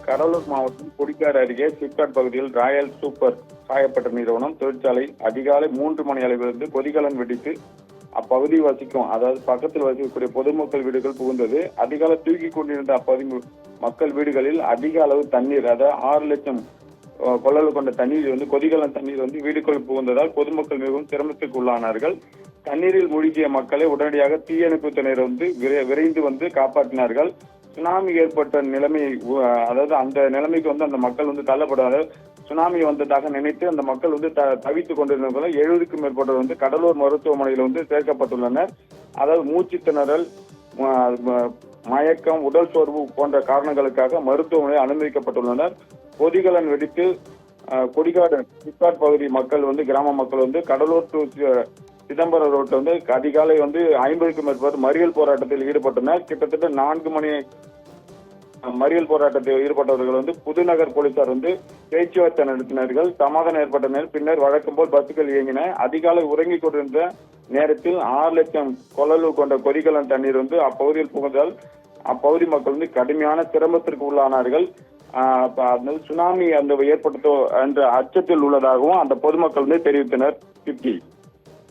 கடலூர் மாவட்டம் கொடிக்காடு அருகே சிப்காட் பகுதியில் ராயல் சூப்பர் சாயப்பட்ட நிறுவனம் தொழிற்சாலை அதிகாலை 3 மணி அளவிலிருந்து கொதிகலன் வெடித்து அப்பகுதி வசிக்கும், அதாவது பக்கத்தில் வசிக்கக்கூடிய பொதுமக்கள் வீடுகள் புகுந்தது. அதிகாலை தூக்கி கொண்டிருந்த அப்பகுதி மக்கள் வீடுகளில் அதிக அளவு தண்ணீர், அதாவது 6 லட்சம் கொள்ளளவு கொண்ட தண்ணீர் கொதிகலன் தண்ணீர் வீடுக்குள் புகுந்ததால் பொதுமக்கள் மிகவும் சிரமத்துக்கு உள்ளானார்கள். தண்ணீரில் மூழ்கிய மக்களை உடனடியாக தீயணைப்புத்துறையினர் விரைந்து காப்பாற்றினார்கள். சுனாமி ஏற்பட்ட நிலைமை, அதாவது அந்த நிலைமைக்கு அந்த மக்கள் தள்ளப்படாத சுனாமி வந்ததாக நினைத்து அந்த மக்கள் தவித்துக் கொண்டிருந்தவர்கள் 70க்கும் மேற்பட்டவர் கடலூர் மருத்துவமனையில் சேர்க்கப்பட்டுள்ளனர். அதாவது மூச்சு திணறல், மயக்கம், உடல் சோர்வு போன்ற காரணங்களுக்காக மருத்துவமனையில் அனுமதிக்கப்பட்டுள்ளனர். கொதிகலன் வெடித்து கொடிக்காடு சிப்காட் பகுதி மக்கள் கிராம மக்கள் கடலூர் டு சிதம்பரம் ரோட்ல அதிகாலை 50க்கும் மேற்பட்ட மறியல் போராட்டத்தில் ஈடுபட்டனர். கிட்டத்தட்ட 4 மணி மறியல் போராட்டத்தில் ஈடுபட்டவர்கள் புதுநகர் போலீசார் பேச்சுவார்த்தை நடத்தினார்கள். சமாதானம் ஏற்பட்ட நேரம் பின்னர் வழக்கம் போல் பஸ்கள் இயங்கின. அதிகாலை உறங்கிக் கொண்டிருந்த நேரத்தில் 6 லட்சம் கொள்ளளவு கொண்ட கொதிகலன் தண்ணீர் அப்பகுதியில் புகுந்ததால் அப்பகுதி மக்கள் கடுமையான சிரமத்திற்கு உள்ளானார்கள். சுனாமி ஏற்படுத்தோ என்ற அச்சத்தில் உள்ளதாகவும் அந்த பொதுமக்கள் தெரிவித்தனர்.